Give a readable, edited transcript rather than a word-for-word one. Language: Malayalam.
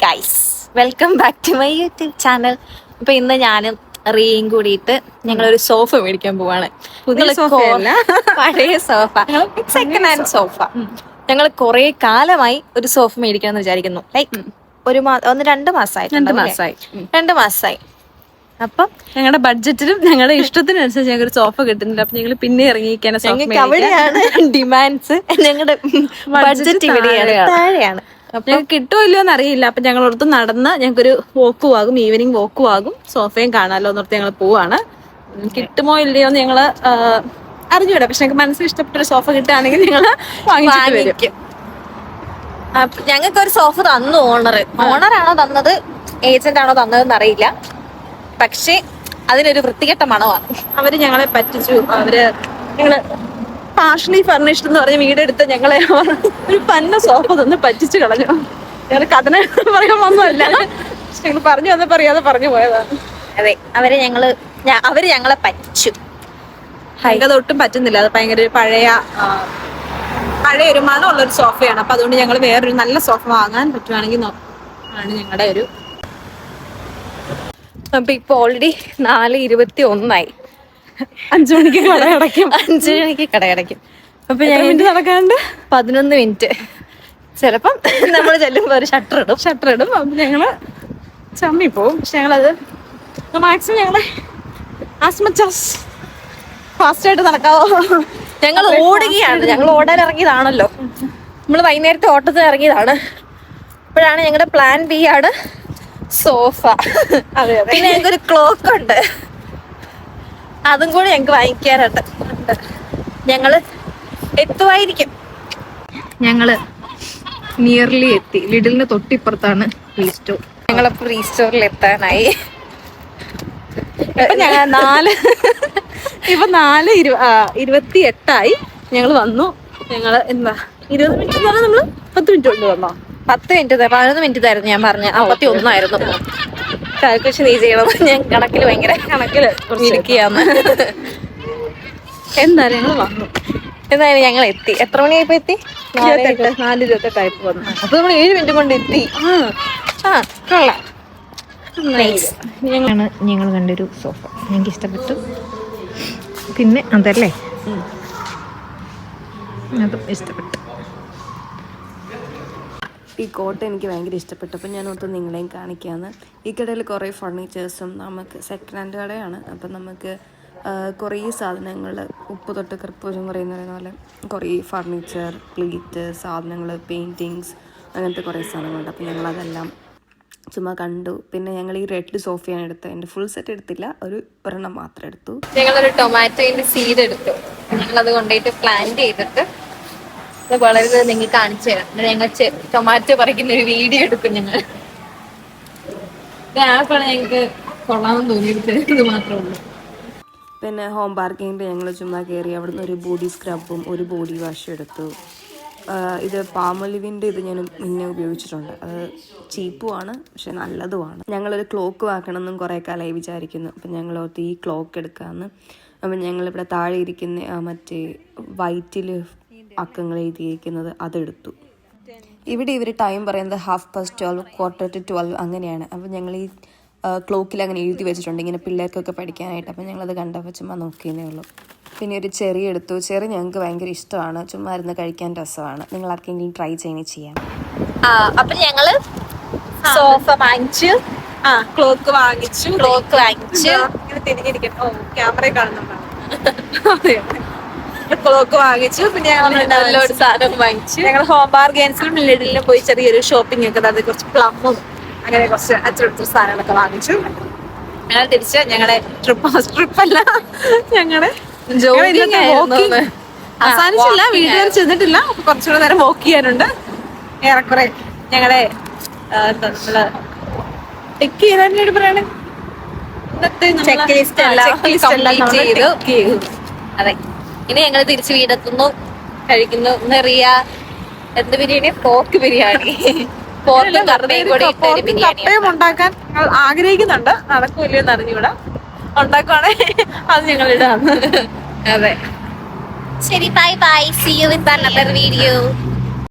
Guys, welcome back to my YouTube channel. അപ്പൊ ഇന്ന് ഞാനും റിയയും കൂടിയിട്ട് ഞങ്ങളൊരു സോഫ മേടിക്കാൻ പോവാണ്. പഴയ സോഫ, സെക്കൻഡ് ഹാൻഡ് സോഫ. ഞങ്ങൾ കുറെ കാലമായി ഒരു സോഫ മേടിക്കണം എന്ന് വിചാരിക്കുന്നു. ലൈക്ക് രണ്ട് മാസമായി. അപ്പം ഞങ്ങളുടെ ബഡ്ജറ്റിലും ഞങ്ങളുടെ ഇഷ്ടത്തിനനുസരിച്ച് ഞങ്ങൾക്ക് ഒരു സോഫ കിട്ടുന്നില്ല. അപ്പൊ ഞങ്ങൾ പിന്നെ ഇറങ്ങിയിരിക്കാൻ ഞങ്ങൾക്ക് അവിടെയാണ് ഡിമാൻഡ്സ്. ഞങ്ങളുടെ ബഡ്ജറ്റ് ഇവിടെയാണ്, താഴെയാണ്. ഞങ്ങൾക്ക് കിട്ടുമോ ഇല്ലയോ എന്ന് അറിയില്ല. അപ്പൊ ഞങ്ങൾ ഓർത്ത് നടന്ന് ഞങ്ങൾക്കൊരു വോക്കും ആകും, ഈവനിങ് വോക്കും ആകും, സോഫയും കാണാമല്ലോ എന്നോർത്ത് ഞങ്ങൾ പോവാണ്. കിട്ടുമോ ഇല്ലയോ എന്ന് ഞങ്ങള് അറിഞ്ഞൂടാ. പക്ഷെ ഞങ്ങൾക്ക് മനസ്സിൽ ഇഷ്ടപ്പെട്ട ഒരു സോഫ കിട്ടുകയാണെങ്കിൽ ഞങ്ങള് വാങ്ങിക്കും. ഞങ്ങൾക്ക് ഒരു സോഫ തന്നു ഓണറാണോ തന്നത്, ഏജന്റ് ആണോ തന്നതെന്ന് അറിയില്ല. പക്ഷെ അതിനൊരു വൃത്തികെട്ട മണമാണ്. അവര് ഞങ്ങളെ പറ്റിച്ചു. ഞങ്ങള് പാർഷ്യലി ഫർണിഷ്ഡ് എന്ന് പറഞ്ഞ വീടെടുത്ത് ഞങ്ങളെ ഒരു പന്ന സോഫ തന്ന് പറ്റിച്ചു കളഞ്ഞു. ഞങ്ങള് കഥന പറയാൻ വന്നതല്ല, ഞങ്ങൾ പറഞ്ഞു വന്ന് പറയാതെ പറഞ്ഞു പോയതാണ്. അതെ, അവര് ഞങ്ങളെ പറ്റിച്ചു. അതൊട്ടും പറ്റുന്നില്ല. അത് ഭയങ്കര പഴയ ഒരു മണമുള്ളൊരു സോഫയാണ്. അപ്പൊ അതുകൊണ്ട് ഞങ്ങൾ വേറൊരു നല്ല സോഫ വാങ്ങാൻ പറ്റുവാണെങ്കിൽ ആണ് ഞങ്ങളുടെ ഒരു. അപ്പൊ ഇപ്പൊ ഓൾറെഡി 4:21 5 മണിക്ക് കടയടയ്ക്കും. 5 മണിക്ക് കടയടയ്ക്കും. അപ്പൊ ഞാൻ നടക്കാണ്ട് 11 മിനിറ്റ് ചിലപ്പം നമ്മൾ ചെല്ലുമ്പോ ഒരു ഷട്ടർ ഇടും. അപ്പൊ ഞങ്ങള് ചമ്മി പോവും. പക്ഷെ ഞങ്ങളത് മാക്സിമം ഞങ്ങള് ഫാസ്റ്റ് ആയിട്ട് നടക്കാവോ. ഞങ്ങൾ ഓടുകയാണ്. ഞങ്ങൾ ഓടാൻ ഇറങ്ങിയതാണല്ലോ. നമ്മള് വൈകുന്നേരത്തെ ഓട്ടത്തിൽ ഇറങ്ങിയതാണ്. അപ്പോഴാണ് ഞങ്ങളുടെ പ്ലാൻ ബി ആണ് സോഫ. അതെ. പിന്നെ ഞങ്ങൾക്കൊരു ക്ലോക്ക് ഉണ്ട്, അതും കൂടി ഞങ്ങക്ക് വാങ്ങിക്കാറുണ്ട്. ഞങ്ങള് എത്തുമായിരിക്കും. ഞങ്ങള് നിയർലി എത്തി. ലിഡിലിന്റെ തൊട്ടിപ്പുറത്താണ് റീസ്റ്റോർ. ഞങ്ങളപ്പോ റീസ്റ്റോറിൽ എത്താനായി. ഇപ്പൊ ഞങ്ങൾ 4:28 ഞങ്ങൾ വന്നു. ഞങ്ങള് എന്താ 20 മിനിറ്റ് എന്ന് പറഞ്ഞാൽ നമ്മള് 10 മിനിറ്റ് കൊണ്ട് വന്നോ. 11 മിനിറ്റ് ആയിരുന്നു ഞാൻ പറഞ്ഞ. 51 ആയിരുന്നു. കാൽക്കുലേഷൻ നീ ചെയ്യണം. ഞാൻ കണക്കില് ഇരിക്കുകയാണ്. എന്തായാലും ഞങ്ങൾ വന്നു. എന്തായാലും ഞങ്ങൾ എത്തി. എത്ര മണിയായപ്പോ എത്തി? 4:28 വന്നു. അപ്പൊ നമ്മൾ 7 മിനിറ്റ് കൊണ്ട് എത്തി. കൊള്ളാം. ഞങ്ങൾ കണ്ടൊരു സോഫ എനിക്ക് ഇഷ്ടപ്പെട്ടു. പിന്നെ അതല്ലേ അതും ഇഷ്ടപ്പെട്ടു. ഈ കോട്ട എനിക്ക് ഭയങ്കര ഇഷ്ടപ്പെട്ടപ്പോൾ ഞാൻ ഓർത്ത് നിങ്ങളെയും കാണിക്കാമെന്ന്. ഈ കടയിൽ കുറേ ഫർണിച്ചേഴ്സും, നമുക്ക് സെക്കൻഡ് ഹാൻഡ് കടയാണ്. അപ്പം നമുക്ക് കുറേ സാധനങ്ങൾ, ഉപ്പ് തൊട്ട് കർപ്പൂരം പറയുന്ന പോലെ കുറേ ഫർണിച്ചർ, പ്ലേറ്റ് സാധനങ്ങൾ, പെയിൻറ്റിങ്സ്, അങ്ങനത്തെ കുറേ സാധനങ്ങളുണ്ട്. അപ്പം ഞങ്ങളതെല്ലാം ചുമ്മാ കണ്ടു. പിന്നെ ഞങ്ങൾ ഈ റെഡ് സോഫയാണ് എടുത്തത്. എൻ്റെ ഫുൾ സെറ്റ് എടുത്തില്ല, ഒരെണ്ണം മാത്രം എടുത്തു. ഞങ്ങളൊരു ടൊമാറ്റോന്റെ സീഡ് എടുത്തു. ഞങ്ങളത് കൊണ്ടുപോയിട്ട് പ്ലാന്റ് ചെയ്തിട്ട് വളരെ നിങ്ങൾ കാണിച്ചു തരാം. ഞങ്ങൾ ടൊമാറ്റോ പറിക്കുന്ന ഒരു വീഡിയോ എടുക്കും. ഞങ്ങൾ ഞങ്ങൾക്ക് കൊള്ളാമെന്ന് തോന്നിയിട്ട് ഇത് മാത്രമേ ഉള്ളൂ. പിന്നെ ഹോം പാർക്കിങ്ങിൻ്റെ ഞങ്ങൾ ചുമ്മാ കയറി. അവിടുന്ന് ഒരു ബോഡി സ്ക്രബും ഒരു ബോഡി വാഷും എടുത്തു. ഇത് പാമൊലിവിൻ്റെ ഇത് ഞാൻ മുന്നേ ഉപയോഗിച്ചിട്ടുണ്ട്. അത് ചീപ്പുമാണ്, പക്ഷെ നല്ലതുമാണ്. ഞങ്ങളൊരു ക്ലോക്ക് വാങ്ങണമെന്നും കുറേ കാലമായി വിചാരിക്കുന്നു. അപ്പം ഞങ്ങളോർത്ത് ഈ ക്ലോക്ക് എടുക്കാമെന്ന്. അപ്പം ഞങ്ങളിവിടെ താഴെ ഇരിക്കുന്ന മറ്റേ വൈറ്റിൽ അക്കങ്ങൾ എഴുതിയിരിക്കുന്നത് അതെടുത്തു. ഇവിടെ ഇവർ ടൈം പറയുന്നത് 12:30, 11:45 അങ്ങനെയാണ്. അപ്പം ഞങ്ങൾ ഈ ക്ലോക്കിൽ അങ്ങനെ എഴുതി വെച്ചിട്ടുണ്ട്, ഇങ്ങനെ പിള്ളേർക്കൊക്കെ പഠിക്കാനായിട്ട്. അപ്പം ഞങ്ങളത് കണ്ടപ്പോൾ ചുമ്മാ നോക്കിയതേ ഉള്ളൂ. പിന്നെ ഒരു ചെറി എടുത്തു. ചെറി ഞങ്ങൾക്ക് ഭയങ്കര ഇഷ്ടമാണ്. ചുമ്മാ ഇരുന്ന് കഴിക്കാൻ രസമാണ്. നിങ്ങൾ ആർക്കെങ്കിലും ട്രൈ ചെയ്യാം. അപ്പൊ ഞങ്ങള് സോഫ വാങ്ങിച്ചു, ക്ലോക്ക് വാങ്ങിച്ചു. ഇങ്ങനെ തിരിഞ്ഞിരിക്കുന്നു. ക്യാമറ കാണുന്നുണ്ടോ? ക്ലോക്ക് വാങ്ങിച്ചു. പിന്നെ നല്ലൊരു സാധനം വാങ്ങിച്ചു. ഞങ്ങൾ ഹോം ബാർഗെയിൻസിലും ലിഡിലും പോയി ചെറിയൊരു ഷോപ്പിംഗ് ഒക്കെ, അതായത് കുറച്ച് പ്ലമ്മും അങ്ങനെ കുറച്ച് അച്ചടിച്ച സാധനങ്ങളൊക്കെ വാങ്ങിച്ചു. ഞങ്ങൾ തിരിച്ച് ഞങ്ങളുടെ ട്രിപ്പല്ല, ഞങ്ങളുടെ അവസാനിച്ചില്ല. വീട്ടിൽ വരെ ചെന്നിട്ടില്ല. കുറച്ചുകൂടെ നേരം വോക്ക് ചെയ്യാനുണ്ട്. ഏറെക്കുറെ ഞങ്ങളെ ടിക്ക് ചെയ്യാനായിട്ട് പറയാണ്. അതെ, ഇനി ഞങ്ങൾ തിരിച്ച് വീടെത്തുന്നു, കഴിക്കുന്നു. റിയ എന്ത് ബിരിയാണി? പോർക്ക് ബിരിയാണി. കപ്പയും ഉണ്ടാക്കാൻ ആഗ്രഹിക്കുന്നുണ്ട്. നടക്കൂല്ലോ എന്ന് അറിഞ്ഞൂടാ. ഉണ്ടാക്കുവാണെങ്കിൽ അത് ഞങ്ങൾ ഇടാം. അതെ, ശരി. Bye bye. See you with another video.